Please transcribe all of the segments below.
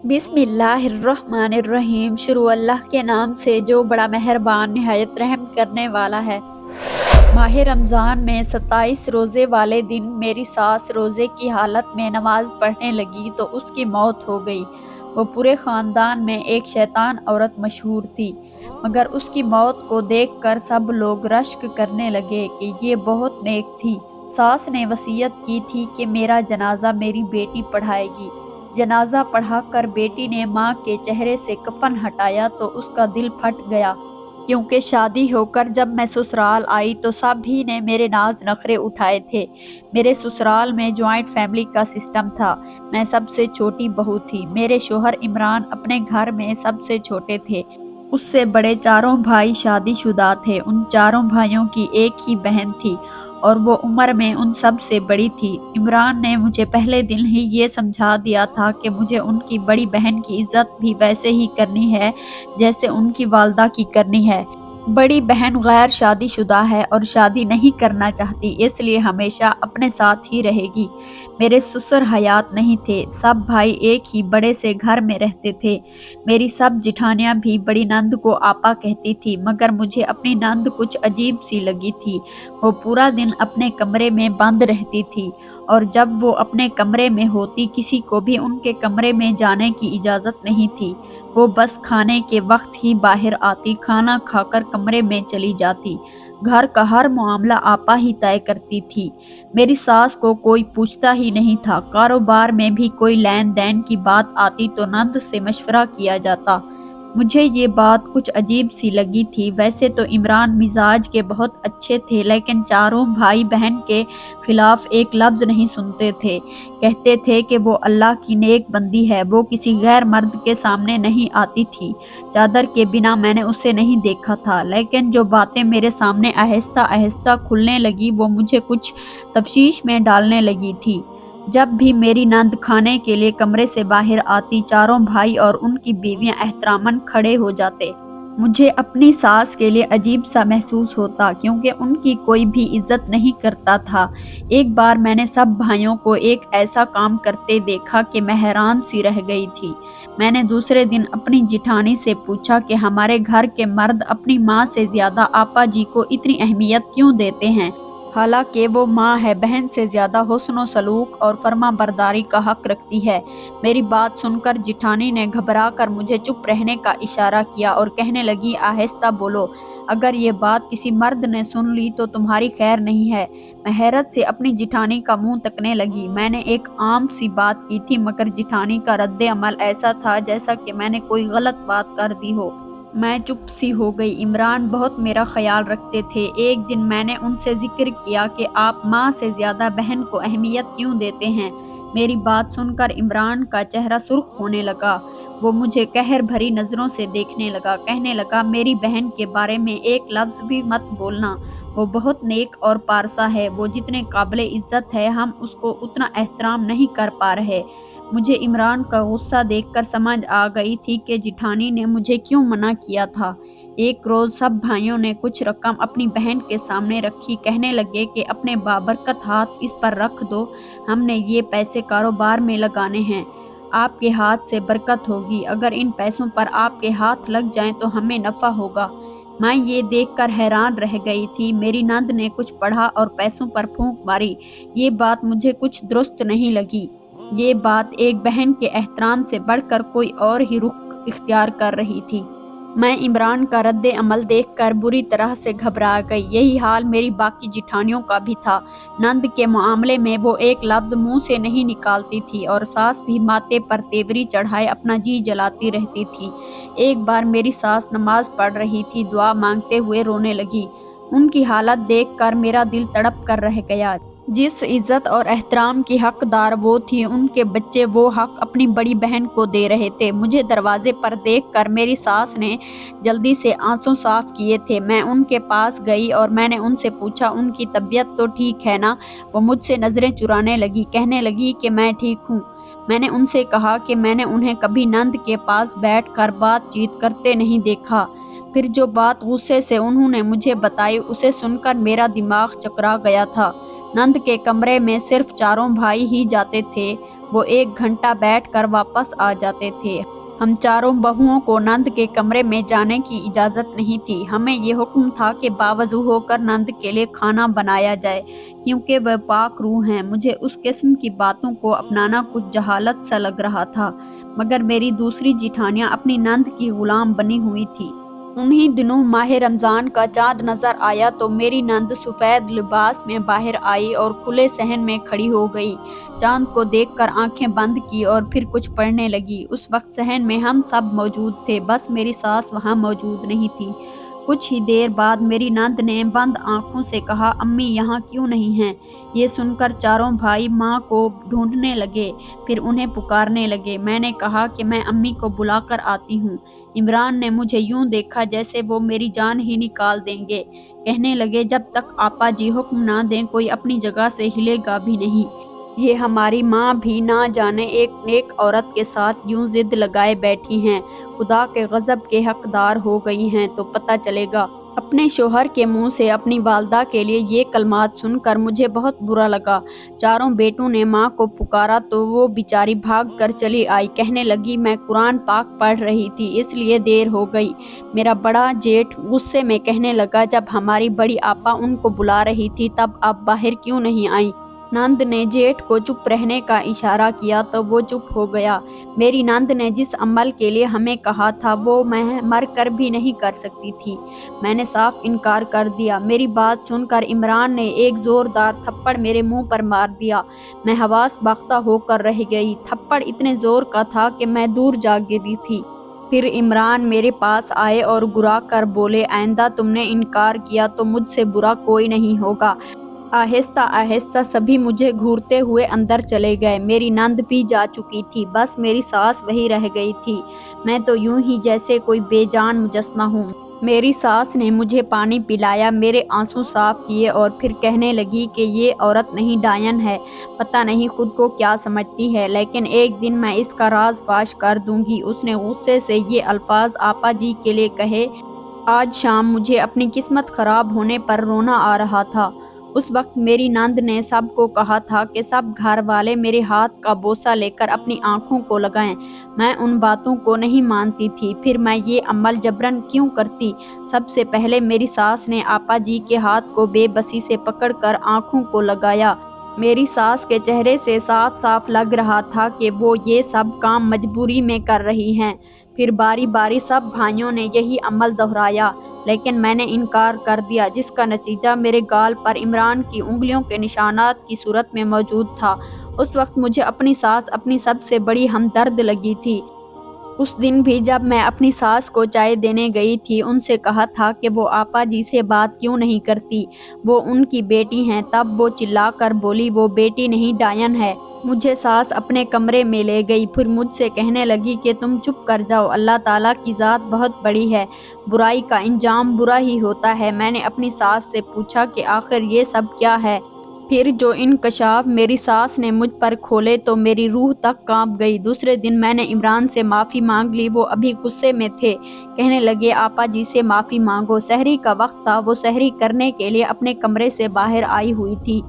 बिस्मिल्लाहिर्रहमानिर्रहीम। शुरू अल्लाह के नाम से जो बड़ा मेहरबान निहायत रहम करने वाला है। माह रमज़ान में 27 रोज़े वाले दिन मेरी सास रोज़े की हालत में नमाज पढ़ने लगी तो उसकी मौत हो गई। वो पूरे ख़ानदान में एक शैतान औरत मशहूर थी, मगर उसकी मौत को देखकर सब लोग रश्क करने लगे कि ये बहुत नेक थी। सास ने वसीयत की थी कि मेरा जनाजा मेरी बेटी पढ़ाएगी। जनाजा पढ़ाकर बेटी ने माँ के चेहरे से कफन हटाया तो उसका दिल फट गया, क्योंकि शादी होकर जब मैं ससुराल आई तो सभी ने मेरे नाज नखरे उठाए थे। मेरे ससुराल में जॉइंट फैमिली का सिस्टम था। मैं सबसे छोटी बहू थी। मेरे शोहर इमरान अपने घर में सबसे छोटे थे। उससे बड़े चारों भाई शादीशुदा थे। उन चारों भाइयों की एक ही बहन थी और वो उम्र में उन सब से बड़ी थी। इमरान ने मुझे पहले दिन ही ये समझा दिया था कि मुझे उनकी बड़ी बहन की इज्जत भी वैसे ही करनी है जैसे उनकी वालदा की करनी है। बड़ी बहन गैर शादीशुदा है और शादी नहीं करना चाहती, इसलिए हमेशा अपने साथ ही रहेगी। मेरे ससुर हयात नहीं थे। सब भाई एक ही बड़े से घर में रहते थे। मेरी सब जिठानियां भी बड़ी नंद को आपा कहती थी, मगर मुझे अपनी नंद कुछ अजीब सी लगी थी। वो पूरा दिन अपने कमरे में बंद रहती थी और जब वो अपने कमरे में होती किसी को भी उनके कमरे में जाने की इजाज़त नहीं थी। वो बस खाने के वक्त ही बाहर आती, खाना खाकर कमरे में चली जाती। घर का हर मामला आपा ही तय करती थी। मेरी सास को कोई पूछता ही नहीं था। कारोबार में भी कोई लेन देन की बात आती तो नंद से मशवरा किया जाता। मुझे ये बात कुछ अजीब सी लगी थी। वैसे तो इमरान मिजाज के बहुत अच्छे थे, लेकिन चारों भाई बहन के खिलाफ एक लफ्ज़ नहीं सुनते थे। कहते थे कि वो अल्लाह की नेक बंदी है, वो किसी गैर मर्द के सामने नहीं आती थी। चादर के बिना मैंने उसे नहीं देखा था, लेकिन जो बातें मेरे सामने आहिस्ता आहिस्ता खुलने लगी वो मुझे कुछ तफ्शीश में डालने लगी थी। जब भी मेरी नंद खाने के लिए कमरे से बाहर आती, चारों भाई और उनकी बीवियां एहतरामन खड़े हो जाते। मुझे अपनी सास के लिए अजीब सा महसूस होता, क्योंकि उनकी कोई भी इज्जत नहीं करता था। एक बार मैंने सब भाइयों को एक ऐसा काम करते देखा कि मैं हैरान सी रह गई थी। मैंने दूसरे दिन अपनी जिठानी से पूछा कि हमारे घर के मर्द अपनी माँ से ज्यादा आपा जी को इतनी अहमियत क्यों देते हैं, हालांकि वो माँ है, बहन से ज्यादा हुस्न सलूक और फर्मा बरदारी का हक रखती है। मेरी बात सुनकर जिठानी ने घबरा कर मुझे चुप रहने का इशारा किया और कहने लगी, आहिस्ता बोलो, अगर ये बात किसी मर्द ने सुन ली तो तुम्हारी खैर नहीं है। मैं हैरत से अपनी जिठानी का मुंह तकने लगी। मैंने एक आम सी बात की थी, मगर जिठानी का रद्दे अमल ऐसा था जैसा कि मैंने कोई गलत बात कर दी हो। मैं चुप सी हो गई। इमरान बहुत मेरा ख्याल रखते थे। एक दिन मैंने उनसे जिक्र किया कि आप माँ से ज्यादा बहन को अहमियत क्यों देते हैं। मेरी बात सुनकर इमरान का चेहरा सुर्ख होने लगा। वो मुझे कहर भरी नज़रों से देखने लगा। कहने लगा, मेरी बहन के बारे में एक लफ्ज़ भी मत बोलना। वो बहुत नेक और पारसा है। वो जितने काबिल इज्जत है, हम उसको उतना एहतराम नहीं कर पा रहे। मुझे इमरान का गुस्सा देखकर समझ आ गई थी कि जिठानी ने मुझे क्यों मना किया था। एक रोज़ सब भाइयों ने कुछ रकम अपनी बहन के सामने रखी। कहने लगे कि अपने बाबरकत हाथ इस पर रख दो, हमने ये पैसे कारोबार में लगाने हैं, आपके हाथ से बरकत होगी। अगर इन पैसों पर आपके हाथ लग जाएं तो हमें नफ़ा होगा। मैं ये देखकर हैरान रह गई थी। मेरी नंद ने कुछ पढ़ा और पैसों पर फूंक मारी। ये बात मुझे कुछ दुरुस्त नहीं लगी। ये बात एक बहन के एहतराम से बढ़कर कोई और ही रुख इख्तियार कर रही थी। मैं इमरान का रद्दे अमल देखकर बुरी तरह से घबरा गई। यही हाल मेरी बाकी जिठानियों का भी था। नंद के मामले में वो एक लफ्ज़ मुंह से नहीं निकालती थी और सास भी माथे पर तेवरी चढ़ाए अपना जी जलाती रहती थी। एक बार मेरी सास नमाज पढ़ रही थी, दुआ मांगते हुए रोने लगी। उनकी हालत देखकर मेरा दिल तड़प कर रह गया। जिस इज्जत और एहतराम की हकदार वो थी, उनके बच्चे वो हक अपनी बड़ी बहन को दे रहे थे। मुझे दरवाजे पर देखकर मेरी सास ने जल्दी से आंसू साफ किए थे। मैं उनके पास गई और मैंने उनसे पूछा, उनकी तबीयत तो ठीक है ना। वो मुझसे नज़रें चुराने लगी। कहने लगी कि मैं ठीक हूँ। मैंने उनसे कहा कि मैंने उन्हें कभी नंद के पास बैठकर बातचीत करते नहीं देखा। फिर जो बात गुस्से से उन्होंने मुझे बताई, उसे सुनकर मेरा दिमाग चकरा गया था। नंद के कमरे में सिर्फ चारों भाई ही जाते थे। वो 1 घंटा बैठकर वापस आ जाते थे। हम चारों बहुओं को नंद के कमरे में जाने की इजाज़त नहीं थी। हमें ये हुक्म था कि बावज़ू होकर नंद के लिए खाना बनाया जाए, क्योंकि वह पाक रूह हैं। मुझे उस किस्म की बातों को अपनाना कुछ जहालत सा लग रहा था, मगर मेरी दूसरी जिठानियाँ अपनी नंद की गुलाम बनी हुई थी। उन्हीं दिनों माह रमज़ान का चाँद नज़र आया तो मेरी नंद सफ़ेद लिबास में बाहर आई और खुले सहन में खड़ी हो गई। चाँद को देखकर आंखें बंद की और फिर कुछ पढ़ने लगी। उस वक्त सहन में हम सब मौजूद थे, बस मेरी सास वहाँ मौजूद नहीं थी। कुछ ही देर बाद मेरी नंद ने बंद आंखों से कहा, अम्मी यहाँ क्यों नहीं हैं? ये सुनकर चारों भाई माँ को ढूंढने लगे, फिर उन्हें पुकारने लगे। मैंने कहा कि मैं अम्मी को बुलाकर आती हूँ। इमरान ने मुझे यूं देखा जैसे वो मेरी जान ही निकाल देंगे। कहने लगे, जब तक आपा जी हुक्म ना दें कोई अपनी जगह से हिलेगा भी नहीं। ये हमारी माँ भी ना जाने एक नेक औरत के साथ यूं जिद लगाए बैठी हैं। खुदा के गज़ब के हकदार हो गई हैं तो पता चलेगा। अपने शोहर के मुंह से अपनी वालदा के लिए ये कलमात सुनकर मुझे बहुत बुरा लगा। चारों बेटों ने माँ को पुकारा तो वो बेचारी भाग कर चली आई। कहने लगी, मैं कुरान पाक पढ़ रही थी इसलिए देर हो गई। मेरा बड़ा जेठ गुस्से में कहने लगा, जब हमारी बड़ी आपा उनको बुला रही थी तब आप बाहर क्यों नहीं आई? नंद ने जेठ को चुप रहने का इशारा किया तो वो चुप हो गया। मेरी नंद ने जिस अमल के लिए हमें कहा था वो मैं मर कर भी नहीं कर सकती थी। मैंने साफ इनकार कर दिया। मेरी बात सुनकर इमरान ने एक जोरदार थप्पड़ मेरे मुंह पर मार दिया। मैं हवास बाख्ता होकर रह गई। थप्पड़ इतने जोर का था कि मैं दूर जा गिरी थी। फिर इमरान मेरे पास आए और गुरा कर बोले, आइंदा तुमने इनकार किया तो मुझसे बुरा कोई नहीं होगा। आहिस्ता आहिस्ता सभी मुझे घूरते हुए अंदर चले गए। मेरी नंद भी जा चुकी थी, बस मेरी सास वही रह गई थी। मैं तो यूं ही जैसे कोई बेजान मुजस्मा हूँ। मेरी सास ने मुझे पानी पिलाया, मेरे आंसू साफ किए और फिर कहने लगी कि ये औरत नहीं डायन है, पता नहीं खुद को क्या समझती है, लेकिन एक दिन मैं इसका राज फाश कर दूंगी। उसने गुस्से से ये अल्फाज आपा जी के लिए कहे। आज शाम मुझे अपनी किस्मत खराब होने पर रोना आ रहा था। उस वक्त मेरी नंद ने सबको कहा था कि सब घर वाले मेरे हाथ का बोसा लेकर अपनी आंखों को लगाएं। मैं उन बातों को नहीं मानती थी। फिर मैं ये अमल जबरन क्यों करती? सबसे पहले मेरी सास ने आपा जी के हाथ को बेबसी से पकड़कर आंखों को लगाया। मेरी सास के चेहरे से साफ साफ लग रहा था कि वो ये सब काम मजबूरी में कर रही हैं। फिर बारी बारी सब भाइयों ने यही अमल दोहराया, लेकिन मैंने इनकार कर दिया, जिसका नतीजा मेरे गाल पर इमरान की उंगलियों के निशानात की सूरत में मौजूद था। उस वक्त मुझे अपनी सास अपनी सबसे बड़ी हमदर्द लगी थी। उस दिन भी जब मैं अपनी सास को चाय देने गई थी, उनसे कहा था कि वो आपा जी से बात क्यों नहीं करती, वो उनकी बेटी हैं। तब वो चिल्लाकर बोली, वो बेटी नहीं डायन है। मुझे सास अपने कमरे में ले गई, फिर मुझसे कहने लगी कि तुम चुप कर जाओ, अल्लाह ताला की ज़ात बहुत बड़ी है, बुराई का इंजाम बुरा ही होता है। मैंने अपनी सास से पूछा कि आखिर ये सब क्या है। फिर जो इंकशाफ मेरी सास ने मुझ पर खोले तो मेरी रूह तक कांप गई। दूसरे दिन मैंने इमरान से माफ़ी मांग ली। वो अभी गुस्से में थे। कहने लगे, आपा जी से माफ़ी मांगो। सहरी का वक्त था। वो सहरी करने के लिए अपने कमरे से बाहर आई हुई थी।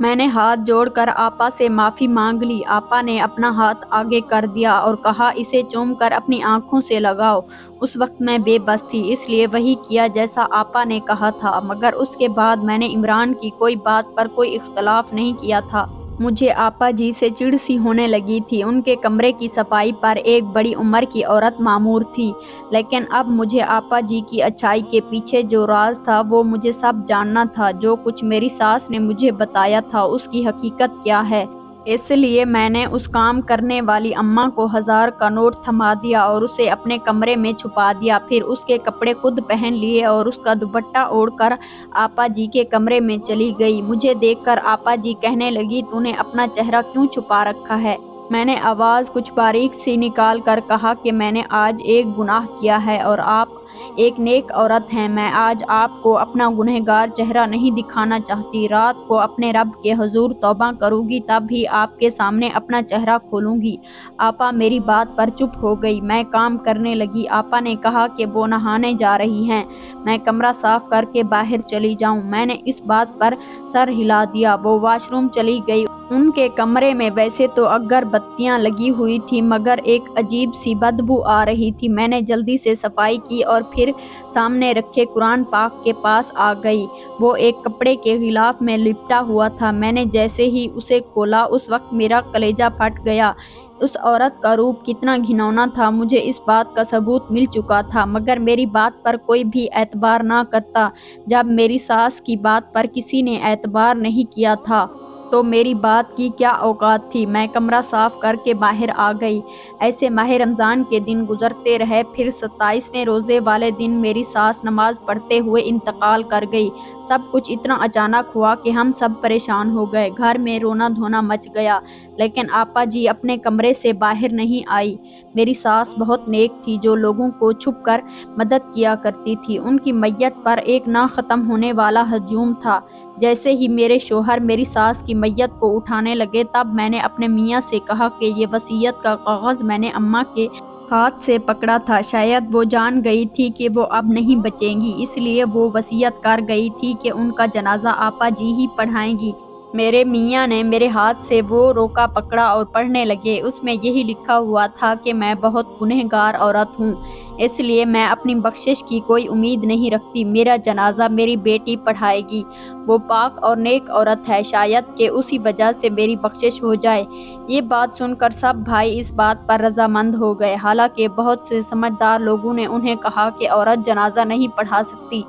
मैंने हाथ जोड़कर आपा से माफ़ी मांग ली। आपा ने अपना हाथ आगे कर दिया और कहा, इसे चूमकर अपनी आंखों से लगाओ। उस वक्त मैं बेबस थी, इसलिए वही किया जैसा आपा ने कहा था, मगर उसके बाद मैंने इमरान की कोई बात पर कोई इख्तलाफ नहीं किया था। मुझे आपा जी से चिढ़ सी होने लगी थी। उनके कमरे की सफाई पर एक बड़ी उम्र की औरत मामूर थी, लेकिन अब मुझे आपा जी की अच्छाई के पीछे जो राज था वो मुझे सब जानना था। जो कुछ मेरी सास ने मुझे बताया था उसकी हकीकत क्या है। इसलिए मैंने उस काम करने वाली अम्मा को 1000 का नोट थमा दिया और उसे अपने कमरे में छुपा दिया। फिर उसके कपड़े खुद पहन लिए और उसका दुपट्टा ओढ़कर आपा जी के कमरे में चली गई। मुझे देखकर आपा जी कहने लगी, तूने अपना चेहरा क्यों छुपा रखा है? मैंने आवाज़ कुछ बारीक सी निकाल कर कहा कि मैंने आज एक गुनाह किया है और आप ایک نیک عورت ہیں، میں آج آپ کو اپنا گنہگار چہرہ نہیں دکھانا چاہتی، رات کو اپنے رب کے حضور توبہ کروں گی، تب ہی آپ کے سامنے اپنا چہرہ کھولوں گی۔ آپا میری بات پر چپ ہو گئی، میں کام کرنے لگی۔ آپا نے کہا کہ وہ نہانے جا رہی ہیں، میں کمرہ صاف کر کے باہر چلی جاؤں۔ میں نے اس بات پر سر ہلا دیا۔ وہ واش روم چلی گئی۔ ان کے کمرے میں ویسے تو اگر بتیاں لگی ہوئی تھیں مگر ایک عجیب سی بدبو آ رہی تھی۔ میں نے جلدی سے صفائی کی اور پھر سامنے رکھے قرآن پاک کے پاس آ گئی۔ وہ ایک کپڑے کے غلاف میں لپٹا ہوا تھا۔ میں نے جیسے ہی اسے کھولا اس وقت میرا کلیجہ پھٹ گیا۔ اس عورت کا روپ کتنا گھناؤنا تھا، مجھے اس بات کا ثبوت مل چکا تھا، مگر میری بات پر کوئی بھی اعتبار نہ کرتا۔ جب میری ساس کی بات پر کسی نے اعتبار نہیں کیا تھا تو میری بات کی کیا اوقات تھی۔ میں کمرہ صاف کر کے باہر آ گئی۔ ایسے ماہ رمضان کے دن گزرتے رہے۔ پھر 27ویں روزے والے دن میری ساس نماز پڑھتے ہوئے انتقال کر گئی۔ سب کچھ اتنا اچانک ہوا کہ ہم سب پریشان ہو گئے۔ گھر میں رونا دھونا مچ گیا، لیکن آپا جی اپنے کمرے سے باہر نہیں آئی۔ میری ساس بہت نیک تھی، جو لوگوں کو چھپ کر مدد کیا کرتی تھی۔ ان کی میت پر ایک نہ ختم ہونے والا ہجوم تھا۔ جیسے ہی میرے شوہر میری ساس کی میت کو اٹھانے لگے، تب میں نے اپنے میاں سے کہا کہ یہ وصیت کا کاغذ میں نے اماں کے ہاتھ سے پکڑا تھا، شاید وہ جان گئی تھی کہ وہ اب نہیں بچیں گی، اس لیے وہ وصیت کر گئی تھی کہ ان کا جنازہ آپا جی ہی پڑھائیں گی۔ میرے میاں نے میرے ہاتھ سے وہ روکا پکڑا اور پڑھنے لگے۔ اس میں یہی لکھا ہوا تھا کہ میں بہت گنہگار عورت ہوں، اس لیے میں اپنی بخشش کی کوئی امید نہیں رکھتی، میرا جنازہ میری بیٹی پڑھائے گی۔ وہ پاک اور نیک عورت ہے، شاید کہ اسی وجہ سے میری بخشش ہو جائے۔ یہ بات سن کر سب بھائی اس بات پر رضامند ہو گئے، حالانکہ بہت سے سمجھدار لوگوں نے انہیں کہا کہ عورت جنازہ نہیں پڑھا سکتی،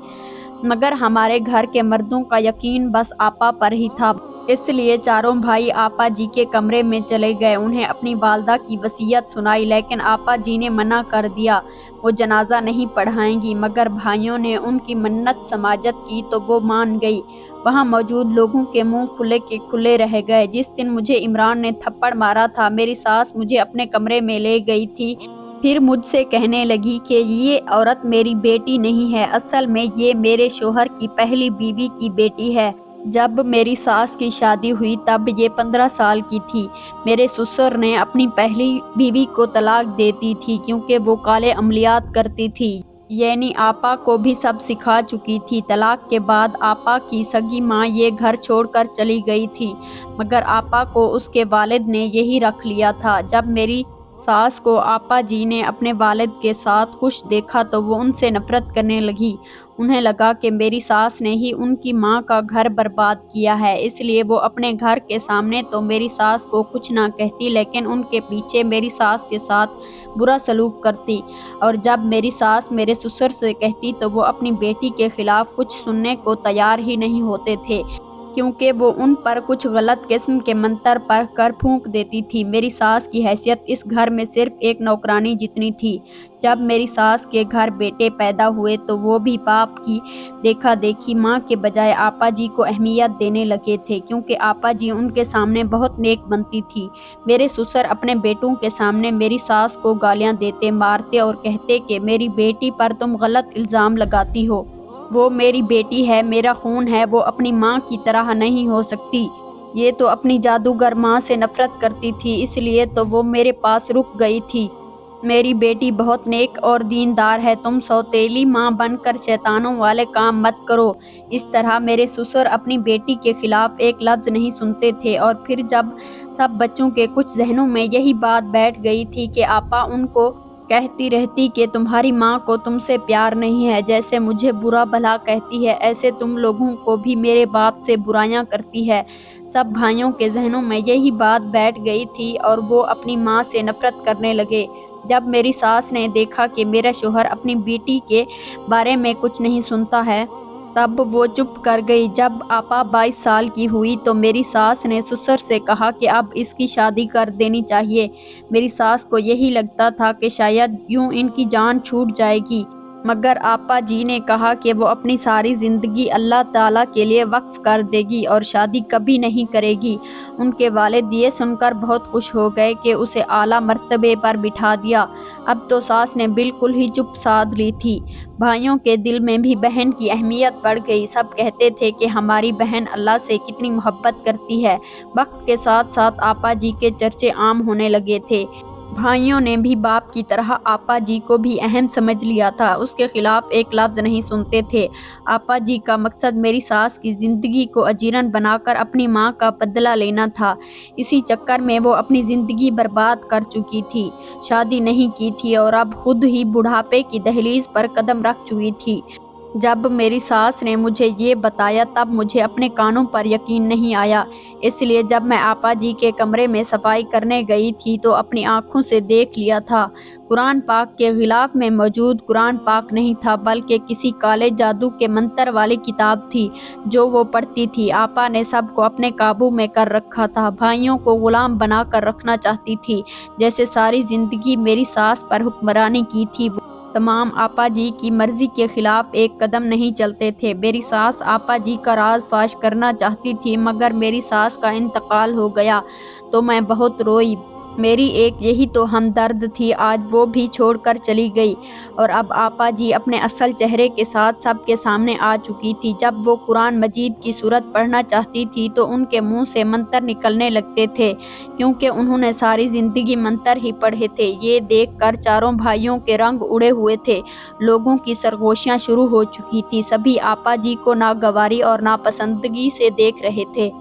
مگر ہمارے گھر کے مردوں کا یقین بس آپا پر ہی تھا۔ اس لیے چاروں بھائی آپا جی کے کمرے میں چلے گئے، انہیں اپنی والدہ کی وصیت سنائی، لیکن آپا جی نے منع کر دیا، وہ جنازہ نہیں پڑھائیں گی۔ مگر بھائیوں نے ان کی منت سماجت کی تو وہ مان گئی۔ وہاں موجود لوگوں کے منہ کھلے کے کھلے رہ گئے۔ جس دن مجھے عمران نے تھپڑ مارا تھا، میری ساس مجھے اپنے کمرے میں لے گئی تھی، پھر مجھ سے کہنے لگی کہ یہ عورت میری بیٹی نہیں ہے، اصل میں یہ میرے شوہر کی پہلی بیوی کی بیٹی ہے۔ جب میری ساس کی شادی ہوئی تب یہ 15 سال کی تھی۔ میرے سسر نے اپنی پہلی بیوی کو طلاق دے دی تھی کیونکہ وہ کالے عملیات کرتی تھی، یعنی آپا کو بھی سب سکھا چکی تھی۔ طلاق کے بعد آپا کی سگی ماں یہ گھر چھوڑ کر چلی گئی تھی، مگر آپا کو اس کے والد نے یہی رکھ لیا تھا۔ جب میری ساس کو آپا جی نے اپنے والد کے ساتھ خوش دیکھا تو وہ ان سے نفرت کرنے لگی۔ انہیں لگا کہ میری ساس نے ہی ان کی ماں کا گھر برباد کیا ہے، اس لیے وہ اپنے گھر کے سامنے تو میری ساس کو کچھ نہ کہتی، لیکن ان کے پیچھے میری ساس کے ساتھ برا سلوک کرتی، اور جب میری ساس میرے سسر سے کہتی تو وہ اپنی بیٹی کے خلاف کچھ سننے کو تیار ہی نہیں ہوتے تھے، کیونکہ وہ ان پر کچھ غلط قسم کے منتر پڑھ کر پھونک دیتی تھی۔ میری ساس کی حیثیت اس گھر میں صرف ایک نوکرانی جتنی تھی۔ جب میری ساس کے گھر بیٹے پیدا ہوئے تو وہ بھی باپ کی دیکھا دیکھی ماں کے بجائے آپا جی کو اہمیت دینے لگے تھے، کیونکہ آپا جی ان کے سامنے بہت نیک بنتی تھی۔ میرے سسر اپنے بیٹوں کے سامنے میری ساس کو گالیاں دیتے، مارتے اور کہتے کہ میری بیٹی پر تم غلط الزام لگاتی ہو، وہ میری بیٹی ہے، میرا خون ہے، وہ اپنی ماں کی طرح نہیں ہو سکتی، یہ تو اپنی جادوگر ماں سے نفرت کرتی تھی، اس لیے تو وہ میرے پاس رک گئی تھی۔ میری بیٹی بہت نیک اور دیندار ہے، تم سوتیلی ماں بن کر شیطانوں والے کام مت کرو۔ اس طرح میرے سسر اپنی بیٹی کے خلاف ایک لفظ نہیں سنتے تھے، اور پھر جب سب بچوں کے کچھ ذہنوں میں یہی بات بیٹھ گئی تھی کہ آپا ان کو کہتی رہتی کہ تمہاری ماں کو تم سے پیار نہیں ہے، جیسے مجھے برا بھلا کہتی ہے، ایسے تم لوگوں کو بھی میرے باپ سے برائیاں کرتی ہے۔ سب بھائیوں کے ذہنوں میں یہی بات بیٹھ گئی تھی اور وہ اپنی ماں سے نفرت کرنے لگے۔ جب میری ساس نے دیکھا کہ میرا شوہر اپنی بیٹی کے بارے میں کچھ نہیں سنتا ہے، تب وہ چپ کر گئی۔ جب آپا 22 سال کی ہوئی تو میری ساس نے سسر سے کہا کہ اب اس کی شادی کر دینی چاہیے۔ میری ساس کو یہی لگتا تھا کہ شاید یوں ان کی جان چھوٹ جائے گی۔ मगर आपा जी ने कहा कि वो अपनी सारी ज़िंदगी अल्लाह ताला के लिए वक्फ कर देगी और शादी कभी नहीं करेगी। उनके वालिद ये सुनकर बहुत खुश हो गए कि उसे आला मर्तबे पर बिठा दिया। अब तो सास ने बिल्कुल ही चुप साध ली थी। भाइयों के दिल में भी बहन की अहमियत बढ़ गई। सब कहते थे कि हमारी बहन अल्लाह से कितनी मोहब्बत करती है। वक्त के साथ साथ आपा जी के चर्चे आम होने लगे थे। भाइयों ने भी बाप की तरह आपा जी को भी अहम समझ लिया था। उसके खिलाफ एक लफ्ज़ नहीं सुनते थे। आपा जी का मकसद मेरी सास की ज़िंदगी को अजीरन बनाकर अपनी माँ का बदला लेना था। इसी चक्कर में वो अपनी ज़िंदगी बर्बाद कर चुकी थी। शादी नहीं की थी और अब खुद ही बुढ़ापे की दहलीज पर कदम रख चुकी थी। जब मेरी सास ने मुझे ये बताया तब मुझे अपने कानों पर यकीन नहीं आया। इसलिए जब मैं आपा जी के कमरे में सफाई करने गई थी तो अपनी आँखों से देख लिया था। कुरान पाक के गिलाफ में मौजूद कुरान पाक नहीं था, बल्कि किसी काले जादू के मंत्र वाली किताब थी जो वो पढ़ती थी। आपा ने सबको अपने काबू में कर रखा था। भाइयों को गुलाम बना कर रखना चाहती थी। जैसे सारी जिंदगी मेरी सास पर हुक्मरानी की थी। तमाम आपा जी की मर्जी के खिलाफ एक कदम नहीं चलते थे। मेरी सास आपा जी का राज फाश करना चाहती थी, मगर मेरी सास का इंतकाल हो गया तो मैं बहुत रोई। मेरी एक यही तो हमदर्द थी, आज वो भी छोड़कर चली गई और अब आपा जी अपने असल चेहरे के साथ सबके सामने आ चुकी थी। जब वो कुरान मजीद की सूरत पढ़ना चाहती थी तो उनके मुंह से मंतर निकलने लगते थे, क्योंकि उन्होंने सारी जिंदगी मंतर ही पढ़े थे। ये देखकर चारों भाइयों के रंग उड़े हुए थे। लोगों की सरगोशियां शुरू हो चुकी थी। सभी आपा जी को नागवारी और नापसंदगी से देख रहे थे।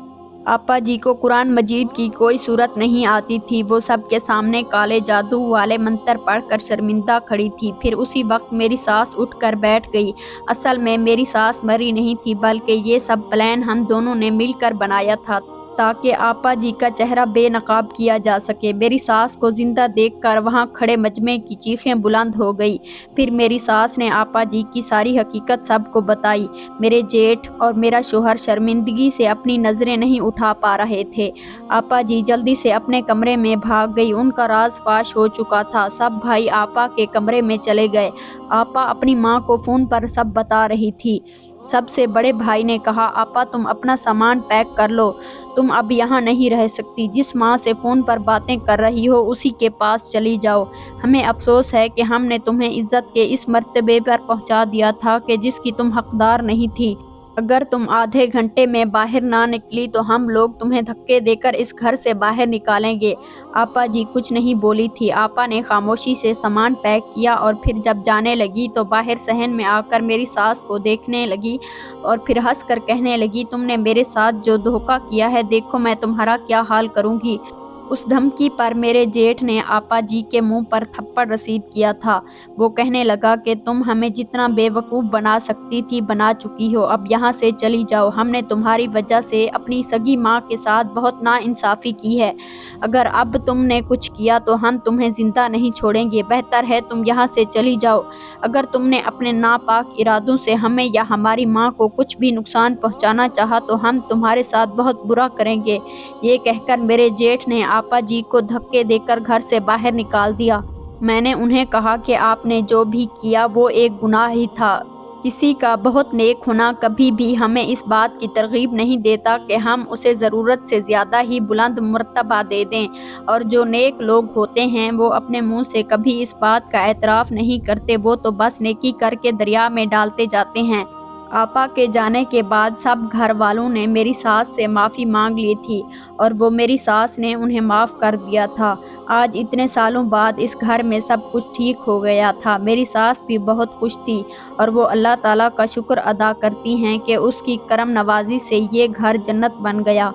आपा जी को कुरान मजीद की कोई सूरत नहीं आती थी। वो सबके सामने काले जादू वाले मंत्र पढ़कर शर्मिंदा खड़ी थी। फिर उसी वक्त मेरी सास उठकर बैठ गई। असल में मेरी सास मरी नहीं थी, बल्कि ये सब प्लान हम दोनों ने मिलकर बनाया था ताकि आपा जी का चेहरा बेनकाब किया जा सके। मेरी सास को जिंदा देखकर वहां खड़े मजमे की चीखें बुलंद हो गई। फिर मेरी सास ने आपा जी की सारी हकीकत सबको बताई। मेरे जेठ और मेरा शोहर शर्मिंदगी से अपनी नज़रें नहीं उठा पा रहे थे। आपा जी जल्दी से अपने कमरे में भाग गई। उनका राज फाश हो चुका था। सब भाई आपा के कमरे में चले गए। आपा अपनी माँ को फ़ोन पर सब बता रही थी। सबसे बड़े भाई ने कहा, आपा तुम अपना सामान पैक कर लो, तुम अब यहाँ नहीं रह सकती। जिस माँ से फ़ोन पर बातें कर रही हो उसी के पास चली जाओ। हमें अफसोस है कि हमने तुम्हें इज्जत के इस मर्तबे पर पहुँचा दिया था कि जिसकी तुम हकदार नहीं थी। अगर तुम आधे घंटे में बाहर ना निकली तो हम लोग तुम्हें धक्के देकर इस घर से बाहर निकालेंगे। आपा जी कुछ नहीं बोली थी। आपा ने खामोशी से सामान पैक किया और फिर जब जाने लगी तो बाहर सहन में आकर मेरी सास को देखने लगी और फिर हंसकर कहने लगी, तुमने मेरे साथ जो धोखा किया है, देखो मैं तुम्हारा क्या हाल करूँगी। उस धमकी पर मेरे जेठ ने आपा जी के मुंह पर थप्पड़ रसीद किया था। वो कहने लगा कि तुम हमें जितना बेवकूफ़ बना सकती थी बना चुकी हो, अब यहाँ से चली जाओ। हमने तुम्हारी वजह से अपनी सगी माँ के साथ बहुत नाइंसाफ़ी की है। अगर अब तुमने कुछ किया तो हम तुम्हें ज़िंदा नहीं छोड़ेंगे। बेहतर है तुम यहाँ से चली जाओ। अगर तुमने अपने नापाक इरादों से हमें या हमारी माँ को कुछ भी नुकसान पहुँचाना चाहा तो हम तुम्हारे साथ बहुत बुरा करेंगे। ये कहकर मेरे जेठ ने आपा जी को धक्के देकर घर से बाहर निकाल दिया। मैंने उन्हें कहा कि आपने जो भी किया वो एक गुनाह ही था। किसी का बहुत नेक होना कभी भी हमें इस बात की तरगीब नहीं देता कि हम उसे ज़रूरत से ज़्यादा ही बुलंद मर्तबा दे दें, और जो नेक लोग होते हैं वो अपने मुंह से कभी इस बात का एतराफ़ नहीं करते। वो तो बस नेकी करके दरिया में डालते जाते हैं। आपा के जाने के बाद सब घर वालों ने मेरी सास से माफ़ी मांग ली थी और वो मेरी सास ने उन्हें माफ़ कर दिया था। आज इतने सालों बाद इस घर में सब कुछ ठीक हो गया था। मेरी सास भी बहुत खुश थी और वो अल्लाह ताला का शुक्र अदा करती हैं कि उसकी करम नवाजी से ये घर जन्नत बन गया।